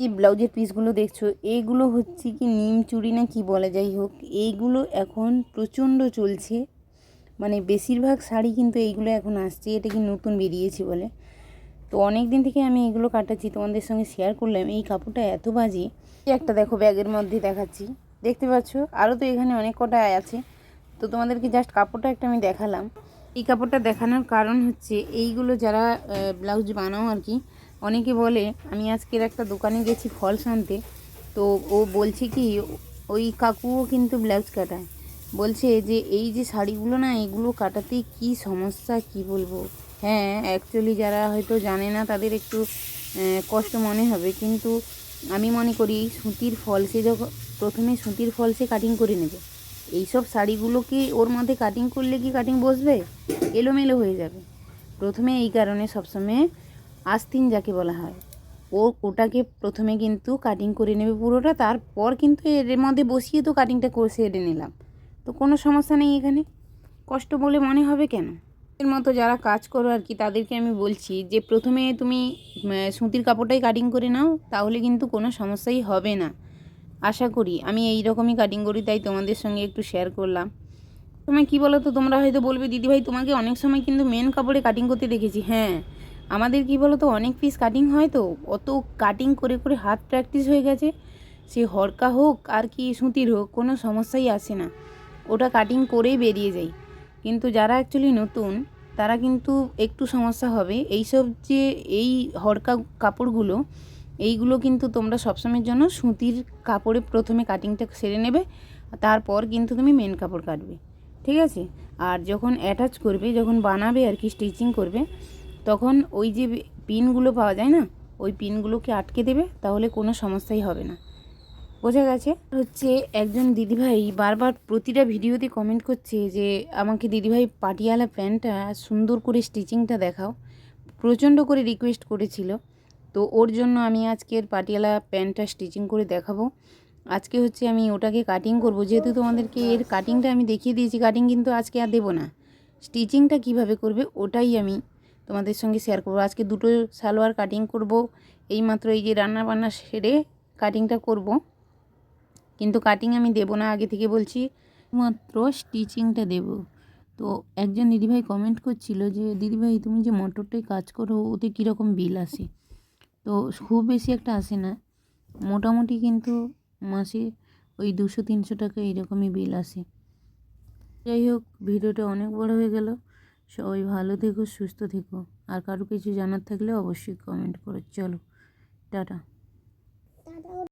এই ব্লাউজের পিসগুলো দেখছো, এইগুলো হচ্ছে কি নিম চুড়ি না কি বলে, যাই হোক এইগুলো এখন প্রচণ্ড চলছে। মানে বেশিরভাগ শাড়ি কিন্তু এইগুলো এখন আসছে, এটা কি নতুন বেরিয়েছে বলে। তো অনেক দিন থেকে আমি এগুলো কাটাচ্ছি, তোমাদের সঙ্গে শেয়ার করলাম। এই কাপড়টা এত বাজে। একটা দেখো ব্যাগের মধ্যে দেখাচ্ছি, দেখতে পাচ্ছ, আরও তো এখানে অনেক কটা আছে। তো তোমাদেরকে জাস্ট কাপড়টা একটা আমি দেখালাম। এই কাপড়টা দেখানোর কারণ হচ্ছে এইগুলো যারা ব্লাউজ বানাও আর কি, অনেকে বলে, আমি আজকের একটা দোকানে গেছি ফলস আনতে, তো ও বলছে কি ওই কাকুও কিন্তু ব্লাউজ কাটায়, বলছে যে এই যে শাড়িগুলো না, এগুলো কাটাতে কি সমস্যা কি বলবো। হ্যাঁ, অ্যাকচুয়ালি যারা হয়তো জানে না তাদের একটু কষ্ট মনে হবে, কিন্তু আমি মনে করি সুতির ফলসে যখন প্রথমে সুতির ফলসে কাটিং করে নেবে, এইসব শাড়িগুলোকে ওর মধ্যে কাটিং করলে কি কাটিং বসবে, এলোমেলো হয়ে যাবে। প্রথমে এই কারণে সবসময় আস্তিন যাকে বলা হয়, ওটাকে প্রথমে কিন্তু কাটিং করে নেবে পুরোটা, তারপর কিন্তু এর মধ্যে বসিয়ে তো কাটিংটা সেরে নিলাম, তো কোনো সমস্যা নেই এখানে, কষ্ট বলে মনে হবে কেন। এর মতো যারা কাজ করো আর কি, তাদেরকে আমি বলছি যে প্রথমে তুমি সুতির কাপড়টাই কাটিং করে নাও, তাহলে কিন্তু কোনো সমস্যাই হবে না। আশা করি আমি এই রকমই কাটিং করি, তাই তোমাদের সঙ্গে একটু শেয়ার করলাম। তোমায় কী বলো তো, তোমরা হয়তো বলবে দিদিভাই তোমাকে অনেক সময় কিন্তু মেন কাপড়ে কাটিং করতে দেখেছি। হ্যাঁ, আমাদের কী বলো তো, অনেক পিস কাটিং হয়, তো অত কাটিং করে করে হাত প্র্যাকটিস হয়ে গেছে। সে হরকা হোক আর কি সুতির হোক, কোনো সমস্যাই আসে না, ওটা কাটিং করেই বেরিয়ে যায়। কিন্তু যারা অ্যাকচুয়ালি নতুন, তারা কিন্তু একটু সমস্যা হবে। এইসব যে এই হরকা কাপড়গুলো, এইগুলো কিন্তু তোমরা সবসময়ের জন্য সুতির কাপড়ে প্রথমে কাটিংটা সেরে নেবে, তারপর কিন্তু তুমি মেন কাপড় কাটবে, ঠিক আছে। আর যখন অ্যাটাচ করবে, যখন বানাবে আর কি, স্টিচিং করবে, তখন ওই যে পিনগুলো পাওয়া যায় না, ওই পিনগুলোকে আটকে দেবে, তাহলে কোনো সমস্যাই হবে না। বোঝা গেছে। হচ্ছে একজন দিদিভাই বারবার প্রতিটা ভিডিওতে কমেন্ট করছে যে আমাকে দিদিভাই পাটিয়ালা প্যান্টটা সুন্দর করে স্টিচিংটা দেখাও, প্রচণ্ড করে রিকোয়েস্ট করেছিল। তো ওর জন্য আমি আজকের পাটিয়ালা প্যান্টটা স্টিচিং করে দেখাবো। আজকে হচ্ছে আমি ওটাকে কাটিং করব, যেহেতু তোমাদেরকে এর কাটিংটা আমি দেখিয়ে দিয়েছি, কাটিং কিন্তু আজকে আর দেবো না। স্টিচিংটা কিভাবে করবে ওটাই আমি তোমাদের সঙ্গে শেয়ার করব। আজকে দুটো সালোয়ার কাটিং করব, এইমাত্র এই যে রান্না বান্না সেরে কাটিংটা করব, কিন্তু কাটিং আমি দেবো না, আগে থেকে বলছি, মাত্র স্টিচিংটা দেব। তো একজন দিদিভাই কমেন্ট করছিল যে দিদিভাই তুমি যে মোটরটায় কাজ করো, ওতে কীরকম বিল আসে। তো খুব বেশি একটা আসে না, মোটামুটি কিন্তু মাসে ওই 200-300 টাকা এরকমই বিল আসে। যাই হোক, ভিডিওটা অনেক বড় হয়ে গেল। সবাই ভালো থেকো, সুস্থ থেকো, আর কারো কিছু জানার থাকলে অবশ্যই কমেন্ট করো। চলো, টাটা।